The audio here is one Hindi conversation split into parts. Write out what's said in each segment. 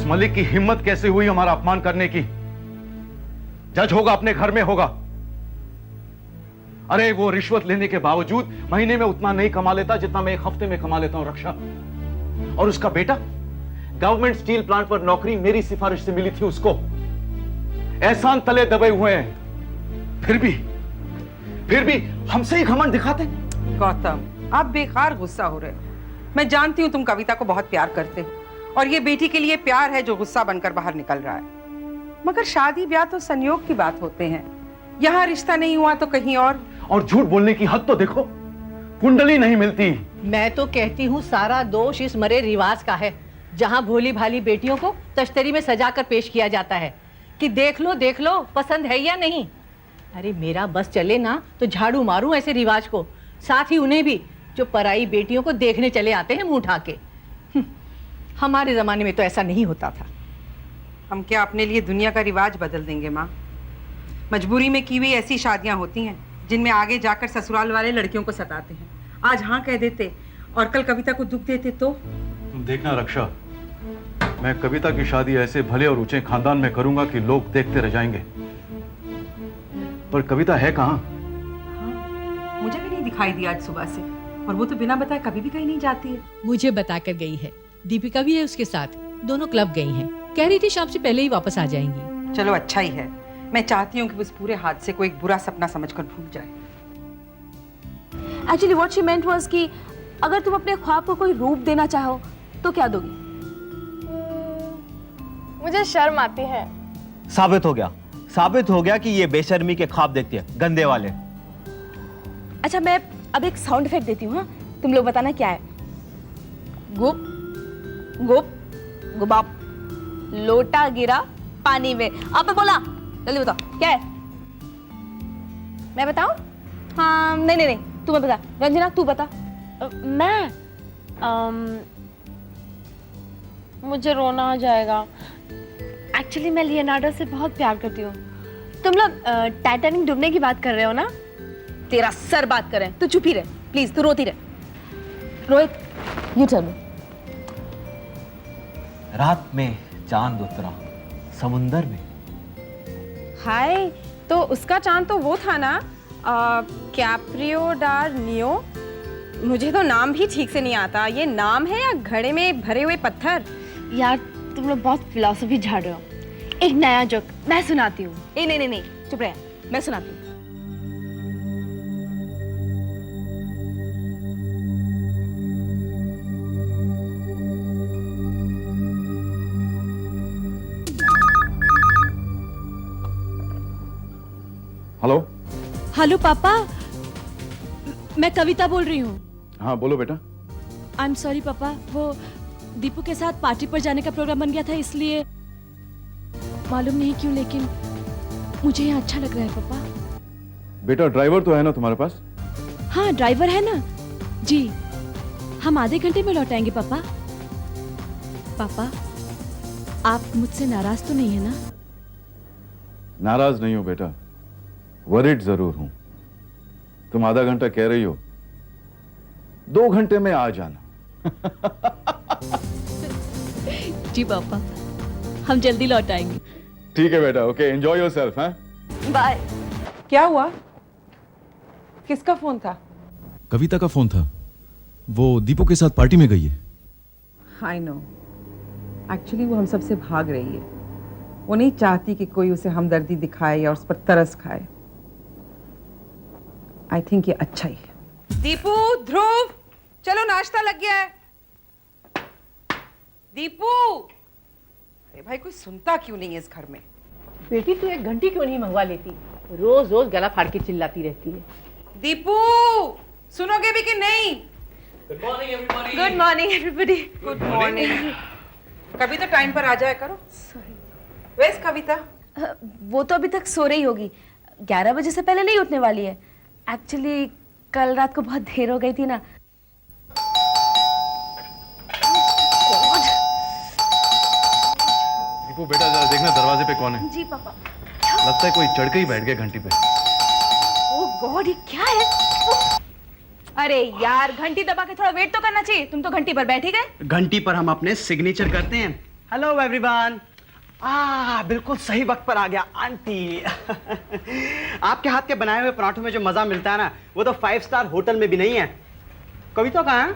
मलिक की हिम्मत कैसे हुई हमारा अपमान करने की? जज होगा अपने घर में होगा। अरे वो रिश्वत लेने के बावजूद महीने में उतना नहीं कमा लेता जितना मैं एक हफ्ते में कमा लेता हूं रक्षा। और उसका बेटा गवर्नमेंट स्टील प्लांट पर नौकरी मेरी सिफारिश से मिली थी उसको। एहसान तले दबे हुए हैं, फिर भी हमसे ही घमंड दिखाते। गौतम, आप बेकार गुस्सा हो रहे हो। मैं जानती हूँ तुम कविता को बहुत प्यार करते हो और ये बेटी के लिए प्यार है जो गुस्सा बनकर बाहर निकल रहा है। मगर शादी ब्याह तो संयोग की बात होते हैं। यहाँ रिश्ता नहीं हुआ तो कहीं और झूठ बोलने की हद तो देखो, कुंडली नहीं मिलती। मैं तो कहती हूँ सारा दोष इस मरे रिवाज का है, जहाँ भोली भाली बेटियों को तश्तरी में सजाकर पेश किया जाता है कि देख लो पसंद है या नहीं। अरे मेरा बस चले ना तो झाड़ू मारूं ऐसे रिवाज को, साथ ही उन्हें भी जो पराई बेटियों को देखने चले आते हैं मुंह उठा के। हमारे जमाने में तो ऐसा नहीं होता था। हम क्या अपने लिए दुनिया का रिवाज बदल देंगे माँ? मजबूरी में की हुई ऐसी शादियां होती हैं जिनमें आगे जाकर ससुराल वाले लड़कियों को सताते हैं। आज हाँ कह देते और कल कविता को दुख देते तो? तुम देखना रक्षा, मैं कविता की शादी ऐसे भले और ऊंचे खानदान में करूंगा कि लोग देखते रह जाएंगे। पर कविता है कहाँ? हाँ, मुझे भी नहीं दिखाई दी आज सुबह से, और वो तो बिना बताए कभी भी कहीं नहीं जाती है। मुझे बताकर गई है, दीपिका भी है उसके साथ, दोनों क्लब गई हैं। कह रही थी शाम से पहले ही वापस आ जाएंगी। चलो अच्छा ही है। मैं चाहती हूँ कि उस पूरे हादसे को एक बुरा सपना समझकर भूल जाए। Actually what she meant was कि अगर तुम अपने ख्वाब को कोई रूप देना चाहो तो क्या दोगी? मुझे शर्म आती है। साबित हो गया कि ये बेशर्मी के ख्वाब देखती है, गंदे वाले। अच्छा मैं अब एक साउंड इफेक्ट देती हूँ। हाँ, तुम लोग बताना क्या है। गुप गुप गुबाप, लोटा गिरा पानी में। आपने बोला, जल्दी बताओ क्या है। मैं बताऊं? हाँ नहीं तुम्हें बता। रंजना तू बता। मैं मुझे रोना आ जाएगा। एक्चुअली मैं लियोनार्डो से बहुत प्यार करती हूँ। तुम लोग टाइटैनिक डूबने की बात कर रहे हो ना? तेरा सर बात करें, तू चुप ही रह प्लीज, तू रोती रह। Rohit you tell me. रात में चांद उतरा समुंदर में। हाय, तो उसका चांद तो वो था ना, कैप्रियो डार नियो। मुझे तो नाम भी ठीक से नहीं आता। ये नाम है या घड़े में भरे हुए पत्थर? यार तुम लोग बहुत फिलॉसफी झाड़ रहे हो। एक नया जोक मैं सुनाती हूँ। नहीं चुप रह, मैं सुनाती हूँ। हेलो पापा, मैं कविता बोल रही हूँ। हाँ बोलो बेटा। आई एम सॉरी पापा, वो दीपू के साथ पार्टी पर जाने का प्रोग्राम बन गया था, इसलिए मालूम नहीं क्यों लेकिन मुझे यहाँ अच्छा लग रहा है पापा। बेटा ड्राइवर तो है ना तुम्हारे पास? हाँ ड्राइवर है ना जी, हम आधे घंटे में लौट आएंगे पापा। पापा आप मुझसे नाराज तो नहीं है ना? नाराज नहीं हूं बेटा, वरिड जरूर हूं। तुम आधा घंटा कह रही हो, 2 घंटे में आ जाना। जी पापा, हम जल्दी लौट आएंगे। ठीक है बेटा, ओके, एंजॉय योरसेल्फ। हैं? बाय। क्या हुआ? किसका फोन था? कविता का फोन था, वो दीपू के साथ पार्टी में गई है। आई नो, एक्चुअली वो हम सबसे भाग रही है। वो नहीं चाहती कि कोई उसे हमदर्दी दिखाए या उस पर तरस खाए। आई थिंक ये अच्छा ही है। दीपू, ध्रुव, चलो नाश्ता लग गया है। दीपू, अरे भाई कोई सुनता क्यों नहीं है इस घर में? बेटी तू एक घंटी क्यों नहीं मंगवा लेती? रोज रोज गला फाड़ के चिल्लाती रहती है। दीपू, सुनोगे भी कि नहीं? Good morning everybody. Good morning. कभी तो टाइम पर आ जाया करो। वेस कविता? वो तो अभी तक सो रही होगी, 11 बजे से पहले नहीं उठने वाली है। एक्चुअली कल रात को बहुत देर हो गई थी ना। दीपू बेटा जरा देखना दरवाजे पे कौन है। जी पापा। लगता है कोई चढ़ के ही बैठ गया घंटी पे। ओह गॉड, ये क्या है? अरे यार घंटी दबा के थोड़ा वेट तो करना चाहिए। तुम तो घंटी पर बैठ ही गए। घंटी पर हम अपने सिग्नेचर करते हैं, हेलो एवरीवन। बिल्कुल सही वक्त पर आ गया आंटी। आपके हाथ के बनाए हुए पराठों में जो मजा मिलता है ना, वो तो 5 स्टार होटल में भी नहीं है। कविता कहाँ है?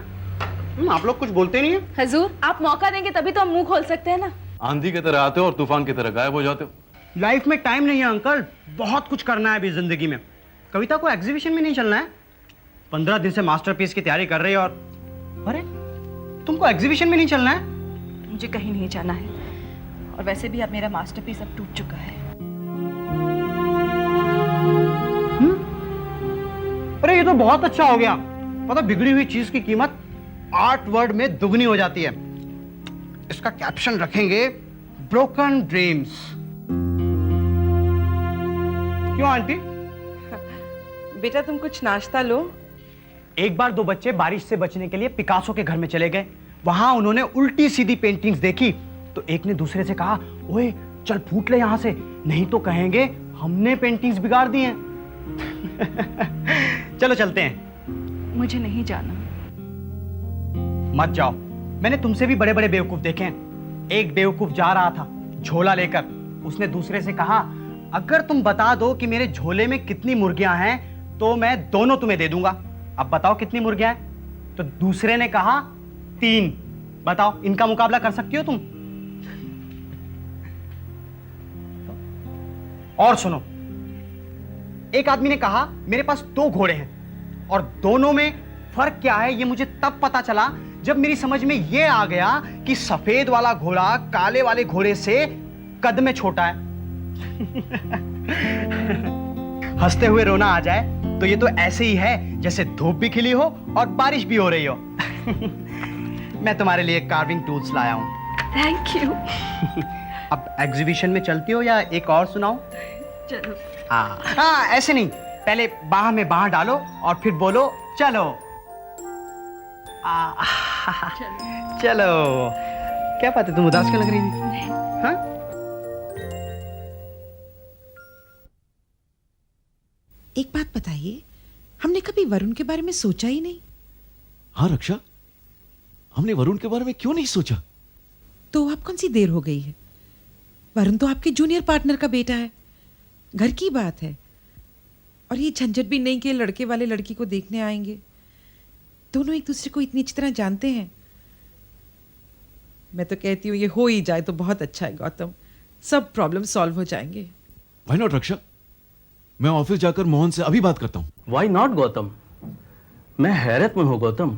आप लोग कुछ बोलते नहीं है। हजूर, आप मौका देंगे तभी तो हम मुंह खोल सकते हैं ना। आंधी की तरह आते हो और तूफान की तरह गायब हो जाते हो। लाइफ में टाइम नहीं है अंकल, बहुत कुछ करना है अभी जिंदगी में। कविता को एग्जीबिशन में नहीं चलना है। 15 दिन से मास्टरपीस की तैयारी कर रही है और अरे तुमको एग्जीबिशन में नहीं चलना है? मुझे कहीं नहीं जाना है, और वैसे भी अब मेरा मास्टरपीस अब टूट चुका है। अरे ये तो बहुत अच्छा हो गया। पता, बिगड़ी हुई चीज की कीमत 8 वर्ड में दुगनी हो जाती है। इसका कैप्शन रखेंगे ब्रोकन ड्रीम्स। क्यों आंटी? बेटा तुम कुछ नाश्ता लो। एक बार 2 बच्चे बारिश से बचने के लिए पिकासो के घर में चले गए। वहां उन्होंने उल्टी सीधी पेंटिंग्स देखी तो एक ने दूसरे से कहा, ओए चल फूट ले यहां से, नहीं तो कहेंगे हमने पेंटिंग्स बिगाड़ दी हैं। चलो चलते हैं। मुझे नहीं जाना। मत जाओ, मैंने तुमसे भी बड़े बड़े बेवकूफ देखे हैं। एक बेवकूफ जा रहा था झोला लेकर, उसने दूसरे से कहा, अगर तुम बता दो कि मेरे झोले में कितनी मुर्गियां हैं तो मैं दोनों तुम्हें दे दूंगा। अब बताओ कितनी मुर्गियां हैं? तो दूसरे ने कहा 3। बताओ इनका मुकाबला कर सकती हो तुम? और सुनो, एक आदमी ने कहा मेरे पास 2 घोड़े हैं, और दोनों में फर्क क्या है ये मुझे तब पता चला जब मेरी समझ में ये आ गया कि सफेद वाला घोड़ा काले वाले घोड़े से कद में छोटा है। हंसते हुए रोना आ जाए तो ये तो ऐसे ही है जैसे धूप भी खिली हो और बारिश भी हो रही हो। मैं तुम्हारे लिए कार्विंग टूल्स लाया हूं। Thank you. अब एग्जीबिशन में चलती हो या एक और सुनाऊं? चलो। हाँ, ऐसे नहीं, पहले बाह में बाह डालो और फिर बोलो चलो। चलो। क्या बात है, तुम उदास क्यों लग रही थी? हाँ? एक बात बताइए, हमने कभी वरुण के बारे में सोचा ही नहीं। हाँ रक्षा, हमने वरुण के बारे में क्यों नहीं सोचा? तो अब कौन सी देर हो गई है? वरुण तो आपके जूनियर पार्टनर का बेटा है, घर की बात है। और ये झंझट भी नहीं कि लड़के वाले लड़की को देखने आएंगे। दोनों एक दूसरे को इतनी अच्छी तरह जानते हैं। मैं तो कहती हूँ ये हो ही जाए तो बहुत अच्छा है गौतम, सब प्रॉब्लम सॉल्व हो जाएंगे। व्हाई नॉट रक्षा, मैं ऑफिस जाकर मोहन से अभी बात करता हूँ। वाई नॉट गौतम, मैं हैरत में हूँ गौतम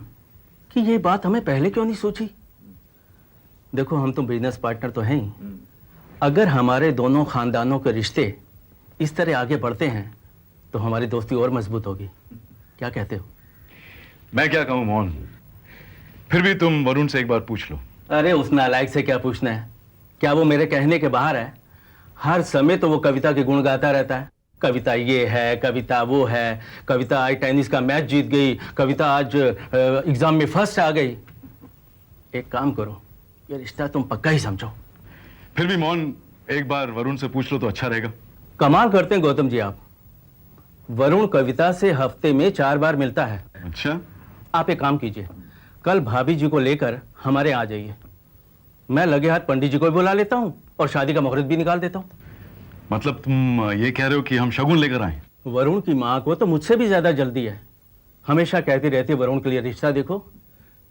कि ये बात हमें पहले क्यों नहीं सोची। देखो हम तो बिजनेस पार्टनर तो हैं ही, अगर हमारे दोनों खानदानों के रिश्ते इस तरह आगे बढ़ते हैं तो हमारी दोस्ती और मजबूत होगी। क्या कहते हो? मैं क्या कहूँ मोहन, फिर भी तुम वरुण से एक बार पूछ लो। अरे उस नालायक से क्या पूछना है, क्या वो मेरे कहने के बाहर है? हर समय तो वो कविता के गुण गाता रहता है। कविता ये है, कविता वो है, कविता आज टेनिस का मैच जीत गई, कविता आज एग्जाम में फर्स्ट आ गई। एक काम करो, ये रिश्ता तुम पक्का ही समझो। फिर भी मोहन एक बार वरुण से पूछ लो तो अच्छा रहेगा। कमाल करते हैं गौतम जी आप। वरुण कविता से हफ्ते में 4 बार मिलता है। अच्छा, आप एक काम कीजिए, कल भाभी जी को लेकर हमारे आ जाइए। मैं लगे हाथ पंडित जी को भी बुला लेता हूँ और शादी का मुहूर्त भी निकाल देता हूँ। मतलब तुम ये कह रहे हो कि हम शगुन लेकर आए? वरुण की माँ को तो मुझसे भी ज्यादा जल्दी है, हमेशा कहती रहती है वरुण के लिए रिश्ता देखो।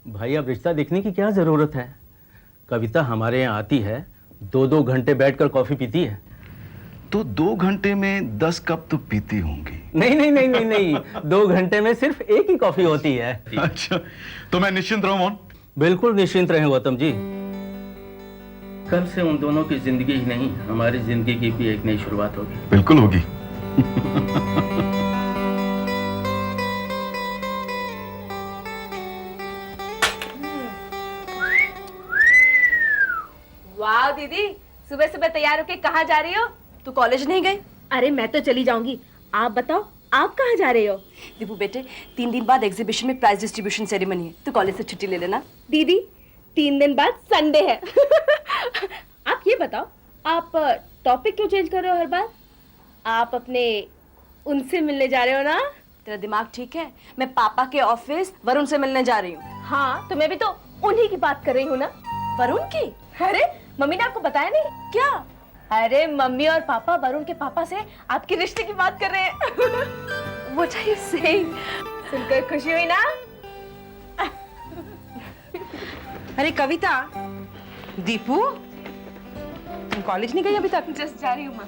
भाई अब रिश्ता देखने की क्या जरूरत है? कविता हमारे यहाँ आती है, 2-2 घंटे बैठकर कॉफी पीती है। तो 2 घंटे में 10 कप तो पीती होंगी। नहीं नहीं नहीं नहीं नहीं, 2 घंटे में सिर्फ एक ही कॉफी होती है। अच्छा, तो मैं निश्चिंत रहूं मोहन? बिल्कुल निश्चिंत रहें गौतम जी। कल से उन दोनों की जिंदगी ही नहीं, हमारी जिंदगी की भी एक नई शुरुआत होगी। बिल्कुल होगी। वाह दीदी, सुबह सुबह तैयार होके कहाँ जा रही हो? तू कॉलेज नहीं गई? अरे मैं तो चली जाऊंगी, आप बताओ आप कहाँ जा रहे हो? दीपू बेटे, 3 दिन बाद एग्जीबिशन में प्राइज डिस्ट्रीब्यूशन सेरेमनी है, तू कॉलेज से छुट्टी ले लेना। दीदी 3 दिन बाद संडे है। आप ये बताओ, आप टॉपिक क्यों चेंज कर रहे हो हर बार? आप अपने उनसे मिलने जा रहे हो ना? तेरा दिमाग ठीक है? मैं पापा के ऑफिस वरुण से मिलने जा रही हूँ। हाँ तो मैं भी तो उन्हीं की बात कर रही हूँ ना। वरुण की? अरे मम्मी ने आपको बताया नहीं क्या? अरे मम्मी और पापा वरुण के पापा से आपके रिश्ते की बात कर रहे हैं। What are you saying? सुनकर खुशी हुई ना? अरे कविता, दीपू, तुम कॉलेज नहीं गई अभी तक? जस्ट जा रही हूँ माँ।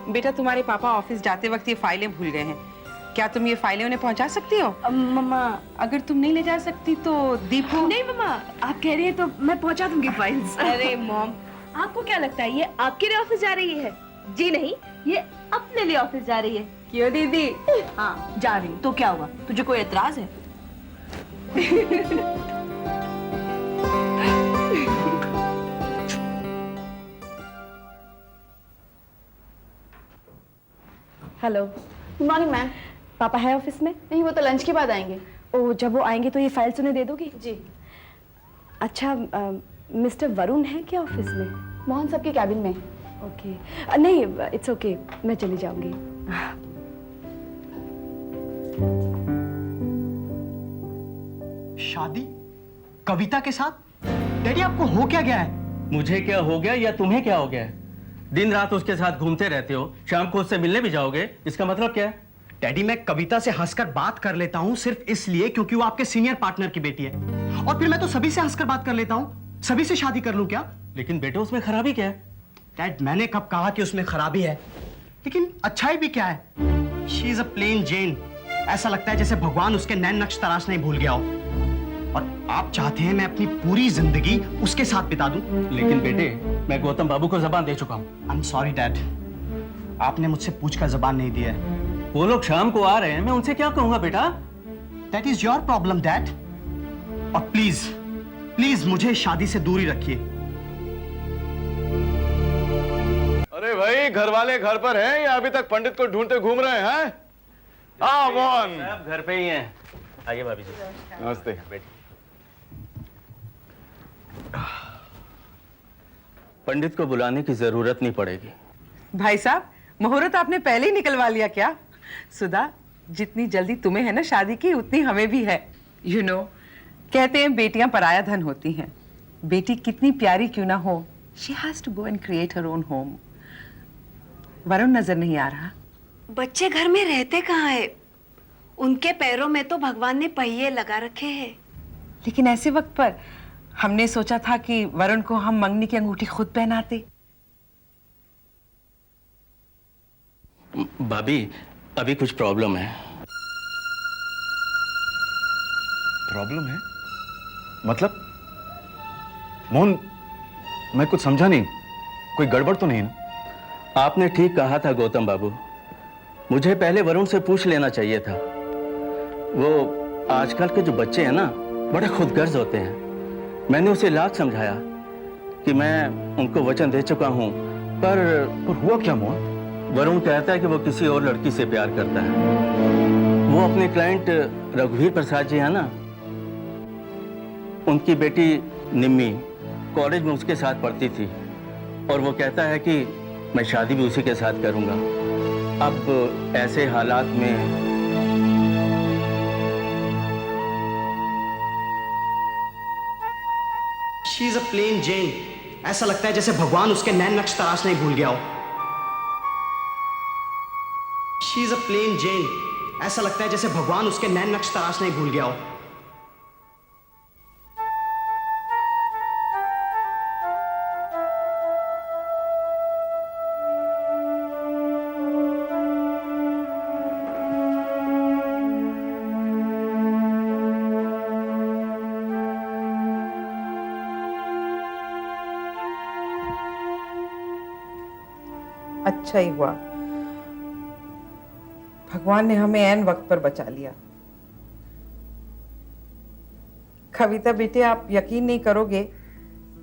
बेटा, तुम्हारे पापा ऑफिस जाते वक्त ये फाइलें भूल गए हैं। क्या तुम ये फाइलें उन्हें पहुंचा सकती हो? मम्मा, अगर तुम नहीं ले जा सकती तो दीपू। नहीं मम्मा, आप कह रही है तो मैं पहुंचा दूंगी फाइल्स। अरे मॉम, आपको क्या लगता है ये आपके लिए ऑफिस जा रही है? जी नहीं, ये अपने लिए ऑफिस जा रही है। क्यों दीदी? हाँ जा रही हूँ। तो क्या हुआ, तुझे कोई एतराज है? Hello, good morning ma'am. पापा है ऑफिस में? नहीं, वो तो लंच के बाद आएंगे। ओ, जब वो आएंगे तो ये फाइल्स उन्हें दे दोगी? जी। अच्छा, मिस्टर वरुण है क्या ऑफिस में? मोहन सबके कैबिन में। ओके, नहीं इट्स ओके, मैं चली जाऊंगी। शादी कविता के साथ? डैडी आपको हो क्या गया है? मुझे क्या हो गया या तुम्हें क्या हो गया है? दिन रात उसके साथ घूमते रहते हो, शाम को उससे मिलने भी जाओगे, इसका मतलब क्या है? डैडी, मैं कविता से हंसकर बात कर लेता हूँ सिर्फ इसलिए क्योंकि वो आपके सीनियर पार्टनर की बेटी है। और फिर मैं तो सभी से हंसकर बात कर लेता हूँ, सभी से शादी कर लूं क्या? लेकिन बेटे, उसमें खराबी क्या है? डैड, मैंने कब कहा कि उसमें खराबी है? लेकिन अच्छाई भी क्या है? शी इज अ प्लेन जेन। ऐसा लगता है जैसे भगवान उसके नैन नक्श तराशना ही भूल गया हो। और आप चाहते हैं मैं अपनी पूरी जिंदगी उसके साथ बिता दूं? लेकिन बेटे, मैं गौतम बाबू को जबान दे चुका हूँ। आई एम सॉरी डैड, आपने मुझसे पूछकर जबान नहीं दिया है। वो लोग शाम को आ रहे हैं, मैं उनसे क्या कहूंगा बेटा? That is your problem dad. और प्लीज प्लीज मुझे इस शादी से दूरी रखिए। अरे भाई, घर वाले घर पर हैं या अभी तक पंडित को ढूंढते घूम रहे हैं? हाँ मोहन, सब घर पे ही हैं। आइए भाभी जी। नमस्ते। बैठिए। पंडित को बुलाने की जरूरत नहीं पड़ेगी। भाई साहब, मुहूर्त आपने पहले ही निकलवा लिया क्या? सुधा, जितनी जल्दी तुम्हें है ना शादी की, उतनी हमें भी है। यू नो, कहते हैं बेटियां पराया धन होती हैं। बेटी कितनी प्यारी क्यों ना हो, she has to go and create her own home. वरुण नजर नहीं आ रहा? बच्चे घर में रहते कहाँ है? उनके पैरों में तो भगवान ने पहिए लगा रखे हैं। लेकिन ऐसे वक्त पर हमने सोचा था कि वरुण को हम मंगनी की अंगूठी खुद पहनाते। भाभी, अभी कुछ प्रॉब्लम है। प्रॉब्लम है? मतलब? मोहन, मैं कुछ समझा नहीं। कोई गड़बड़ तो नहीं ना? आपने ठीक कहा था गौतम बाबू, मुझे पहले वरुण से पूछ लेना चाहिए था। वो आजकल के जो बच्चे हैं ना, बड़े खुदगर्ज होते हैं। मैंने उसे लाख समझाया कि मैं उनको वचन दे चुका हूं, पर हुआ क्या मोहन? वरुण कहता है कि वो किसी और लड़की से प्यार करता है। वो अपने क्लाइंट रघुवीर प्रसाद जी है ना, उनकी बेटी निम्मी कॉलेज में उसके साथ पढ़ती थी, और वो कहता है कि मैं शादी भी उसी के साथ करूंगा। अब ऐसे हालात में शी इज अ प्लेन जेन। ऐसा लगता है जैसे भगवान उसके नैन नक्श तराशना ही भूल गया हो। शी इज अ प्लेन जेन। ऐसा लगता है जैसे भगवान उसके नैन नक्श तराशना ही भूल गया हो। अच्छा ही हुआ, भगवान ने हमें ऐन वक्त पर बचा लिया। कविता बेटे, आप यकीन नहीं करोगे,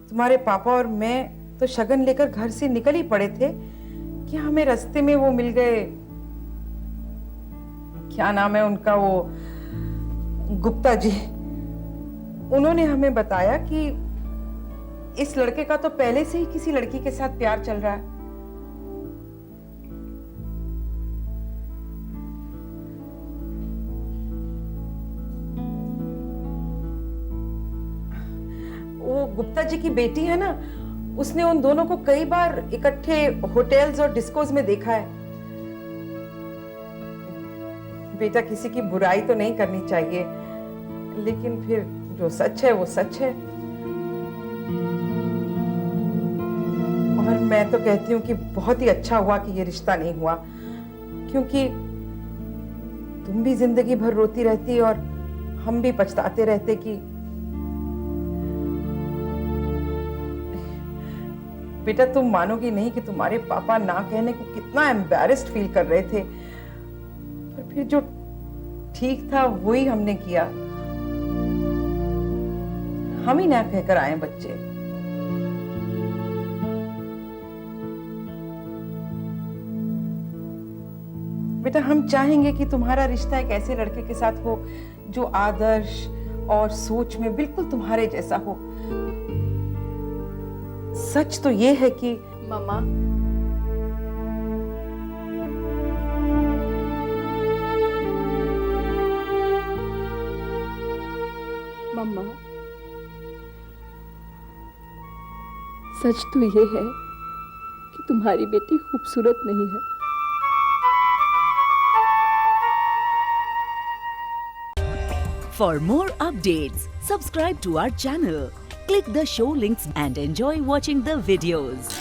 तुम्हारे पापा और मैं तो शगन लेकर घर से निकल ही पड़े थे कि हमें रास्ते में वो मिल गए। क्या नाम है उनका, वो गुप्ता जी। उन्होंने हमें बताया कि इस लड़के का तो पहले से ही किसी लड़की के साथ प्यार चल रहा है। वो गुप्ता जी की बेटी है ना, उसने उन दोनों को कई बार इकट्ठे होटल्स और डिस्कोज में देखा है। बेटा, किसी की बुराई तो नहीं करनी चाहिए, लेकिन फिर जो सच है वो सच है। और मैं तो कहती हूँ कि बहुत ही अच्छा हुआ कि ये रिश्ता नहीं हुआ, क्योंकि तुम भी जिंदगी भर रोती रहती और हम भी पछताते रहते कि बेटा, तुम मानोगी नहीं कि तुम्हारे पापा ना कहने को कितना एम्बैरेस्ड फील कर रहे थे, पर फिर जो ठीक था वही हमने किया। हम ही ना कहकर आए बच्चे। बेटा, हम चाहेंगे कि तुम्हारा रिश्ता एक ऐसे लड़के के साथ हो जो आदर्श और सोच में बिल्कुल तुम्हारे जैसा हो। सच तो ये है कि मम्मा, मम्मा, सच तो ये है कि तुम्हारी बेटी खूबसूरत नहीं है। For more updates, subscribe to our channel, click the show links and enjoy watching the videos.